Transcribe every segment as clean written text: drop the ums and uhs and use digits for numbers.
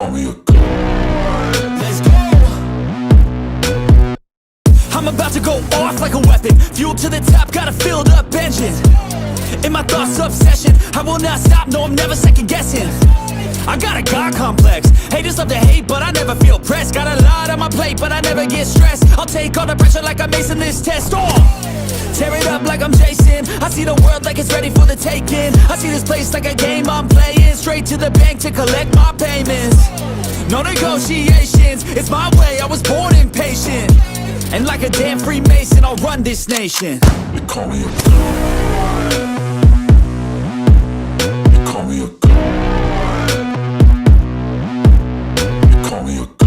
Let's go. I'm about to go off like a weapon. Fuel to the top, got a filled up engine. In my thoughts, obsession. I will not stop, no, I'm never second guessing. I got a God complex. Haters love to hate, but I never feel pressed. Got a lot on my plate, but I never get stressed. I'll take all the pressure like I'm acing this test. Tear it up like I'm Jason. I see the world like it's ready for the taking. I see this place like a game I'm playing. Straight to the bank to collect my payments. No negotiations, it's my way, I was born impatient. And like a damn Freemason, I'll run this nation. They call me a god. They call me a god. They call me a god.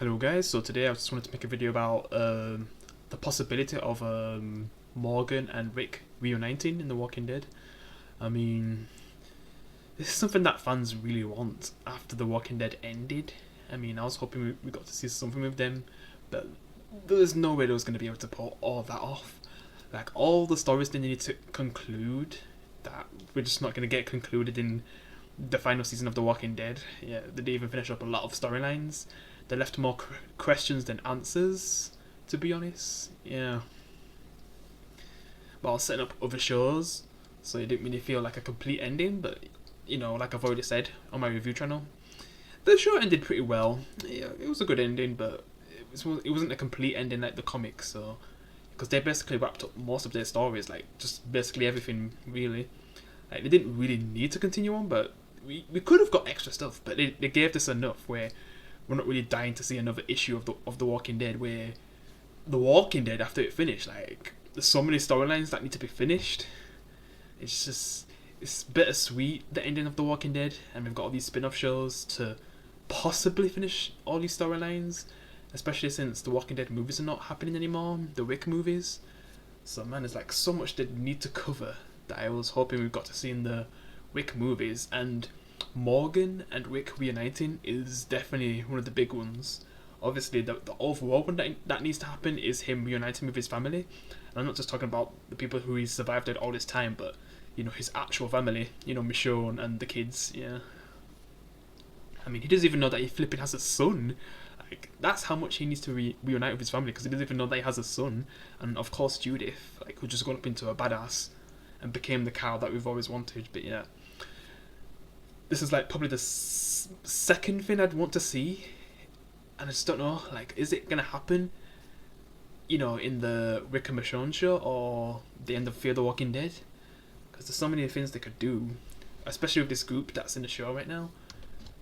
Hello guys, so today I just wanted to make a video about the possibility of Morgan and Rick reuniting in The Walking Dead. I mean, this is something that fans really want after The Walking Dead ended. I mean, I was hoping we got to see something with them, but there's no way they was going to be able to pull all that off. Like, all the stories they needed to conclude, that we're just not going to get concluded in the final season of The Walking Dead. Yeah, they didn't even finish up a lot of storylines. They left more questions than answers, to be honest. Yeah. While setting up other shows, so it didn't really feel like a complete ending, but you know, like I've already said on my review channel, the show ended pretty well. Yeah, it was a good ending, but it wasn't a complete ending like the comics. So, because they basically wrapped up most of their stories, like just basically everything really. Like they didn't really need to continue on, but we could have got extra stuff. But they gave us enough where we're not really dying to see another issue of the Walking Dead. Where the Walking Dead, after it finished, like there's so many storylines that need to be finished. It's bittersweet, the ending of The Walking Dead, and we've got all these spin-off shows to possibly finish all these storylines, especially since The Walking Dead movies are not happening anymore, the Rick movies. So man, there's like so much they need to cover that I was hoping we got to see in the Rick movies, and Morgan and Rick reuniting is definitely one of the big ones. Obviously, the overall one that needs to happen is him reuniting with his family. And I'm not just talking about the people who he's survived all this time, but you know, his actual family, you know, Michonne and the kids, yeah. I mean, he doesn't even know that he flipping has a son. Like, that's how much he needs to reunite with his family, because he doesn't even know that he has a son. And of course, Judith, like, who just got up into a badass and became the cow that we've always wanted. But yeah, this is like probably the second thing I'd want to see, and I just don't know, like, is it gonna happen, you know, in the Rick and Michonne show or the end of Fear the Walking Dead? Because there's so many things they could do, especially with this group that's in the show right now.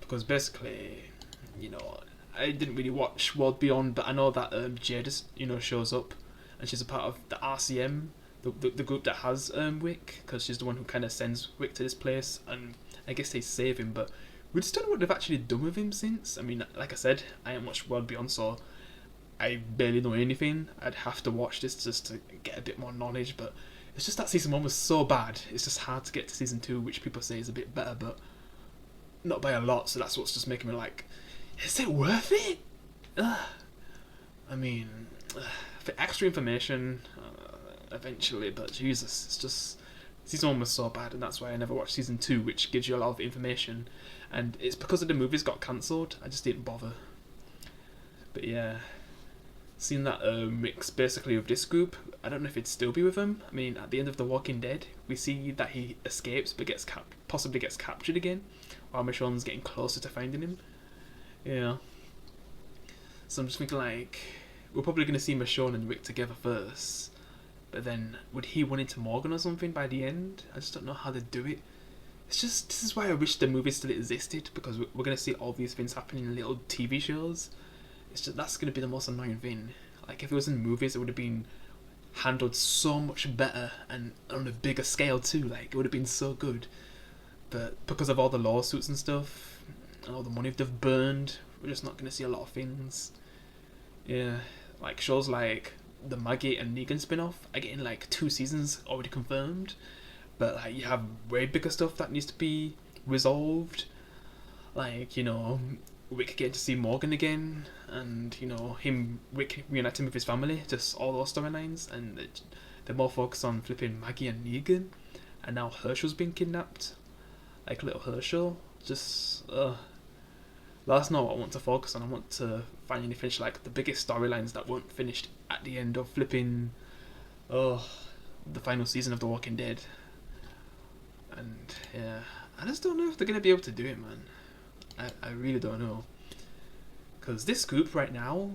Because basically, you know, I didn't really watch World Beyond, but I know that Jade, you know, shows up, and she's a part of the RCM, the group that has Rick, because she's the one who kind of sends Rick to this place, and I guess they save him, but we just don't know what they've actually done with him since. I mean, like I said, I haven't watched World Beyond, so I barely know anything. I'd have to watch this just to get a bit more knowledge, but it's just that season 1 was so bad, it's just hard to get to season 2, which people say is a bit better, but not by a lot, so that's what's just making me like, is it worth it? I mean, for extra information, eventually, but Jesus, it's just, season 1 was so bad, and that's why I never watched season 2, which gives you a lot of information, and it's because of the movies got cancelled, I just didn't bother. But yeah, seeing that Rick's basically with this group, I don't know if he'd still be with them. I mean, at the end of The Walking Dead, we see that he escapes but possibly gets captured again, while Michonne's getting closer to finding him. Yeah. So I'm just thinking, like, we're probably going to see Michonne and Rick together first, but then would he run into Morgan or something by the end? I just don't know how they'd do it. It's just, this is why I wish the movie still existed, because we're going to see all these things happening in little TV shows. It's just, that's going to be the most annoying thing. Like, if it was in movies, it would have been handled so much better, and on a bigger scale too. Like, it would have been so good. But because of all the lawsuits and stuff, and all the money they've burned, we're just not going to see a lot of things. Yeah, like shows like the Maggie and Negan spin-off are getting like 2 seasons already confirmed, but like you have way bigger stuff that needs to be resolved. Like, you know, Rick getting to see Morgan again, and you know, Rick reuniting with his family, just all those storylines, and they're more focused on flipping Maggie and Negan, and now Herschel's been kidnapped. like little Herschel. Just that's not what I want to focus on. I want to finally finish like the biggest storylines that weren't finished at the end of flipping the final season of The Walking Dead. And yeah, I just don't know if they're gonna be able to do it, man. I really don't know. Because this group right now,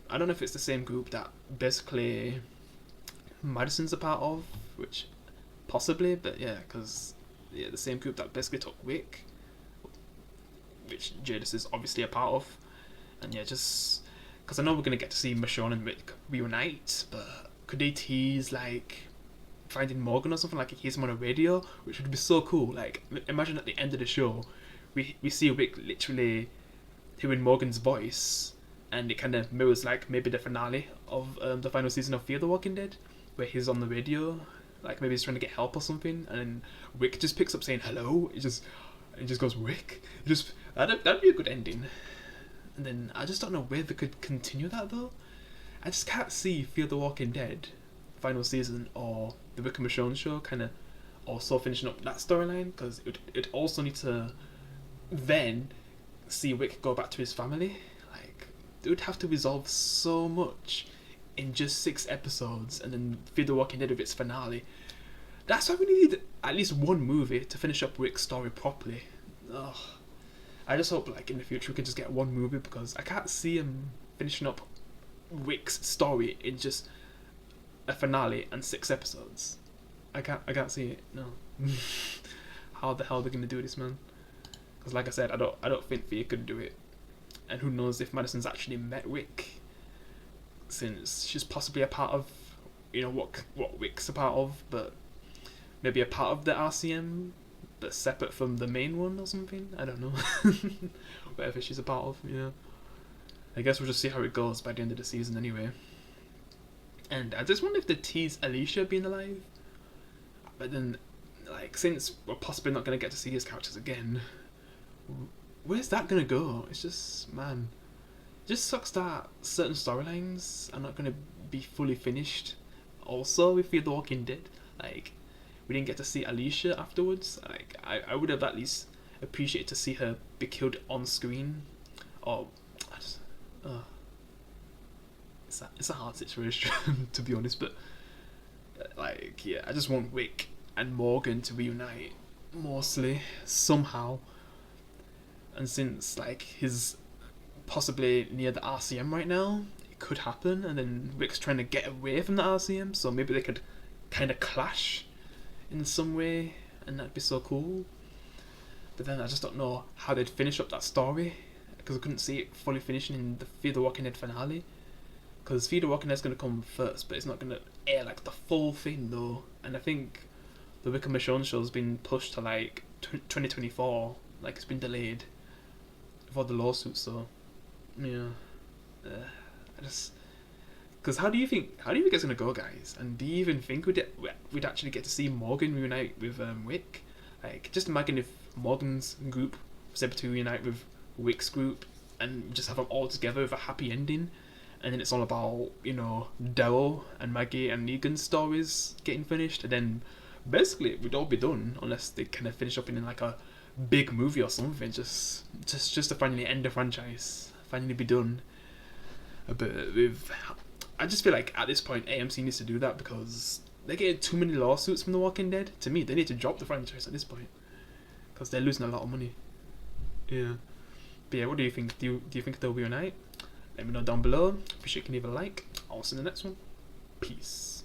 I don't know if it's the same group that basically Madison's a part of, which possibly, but yeah, because the same group that basically took Wick, which Jadis is obviously a part of. And yeah, just because I know we're going to get to see Michonne and Wick reunite, but could they tease like finding Morgan or something, like he's on a radio, which would be so cool. Like imagine at the end of the show we see Wick literally hearing Morgan's voice, and it kind of mirrors like maybe the finale of the final season of Fear the Walking Dead, where he's on the radio, like maybe he's trying to get help or something, and then Wick just picks up saying hello. It just goes Wick. That'd be a good ending. And then I just don't know where they could continue that though. I just can't see Fear the Walking Dead final season or the Rick and Michonne show kind of also finishing up that storyline, because it also need to then see Wick go back to his family. Like it would have to resolve so much in just 6 episodes, and then Fear the Walking Dead with its finale. That's why we need at least one movie to finish up Wick's story properly. Ugh. I just hope like in the future we can just get one movie, because I can't see him finishing up Wick's story in just a finale and 6 episodes. I can't see it. No. How the hell are they gonna do this, man? Because like I said, I don't think Fear could do it. And who knows if Madison's actually met Wick, since she's possibly a part of, what Wick's a part of, but maybe a part of the RCM, but separate from the main one or something. I don't know. Whatever she's a part of, I guess we'll just see how it goes by the end of the season anyway. And I just wonder if they tease Alicia being alive, but then, like, since we're possibly not going to get to see his characters again, where's that going to go? It's just, man, it just sucks that certain storylines are not going to be fully finished. Also, with Fear the Walking Dead, like, we didn't get to see Alicia afterwards. Like, I would have at least appreciated to see her be killed on screen. Or, it's a hard situation to be honest, but like, yeah, I just want Wick and Morgan to reunite mostly somehow. And since like he's possibly near the RCM right now, it could happen. And then Wick's trying to get away from the RCM, so maybe they could kind of clash in some way, and that'd be so cool. But then I just don't know how they'd finish up that story, because I couldn't see it fully finishing in the Fear the Walking Dead finale. Because Fear the Walking Dead's going to come first, but it's not going to air like the full thing though. And I think the Rick and Michonne show's been pushed to like 2024, like it's been delayed for the lawsuit. So yeah, I just, because how do you think it's going to go, guys? And do you even think we'd actually get to see Morgan reunite with Wick? Like, just imagine if Morgan's group was able to reunite with Wick's group and just have them all together with a happy ending. And then it's all about, Daryl and Maggie and Negan's stories getting finished. And then basically it would all be done, unless they kind of finish up in like a big movie or something. Just to finally end the franchise. Finally be done. But I just feel like at this point AMC needs to do that, because they're getting too many lawsuits from The Walking Dead. To me, they need to drop the franchise at this point, because they're losing a lot of money. Yeah. But yeah, what do you think? Do you think they'll reunite? Let me know down below. Appreciate you can leave a like. I'll see you in the next one. Peace.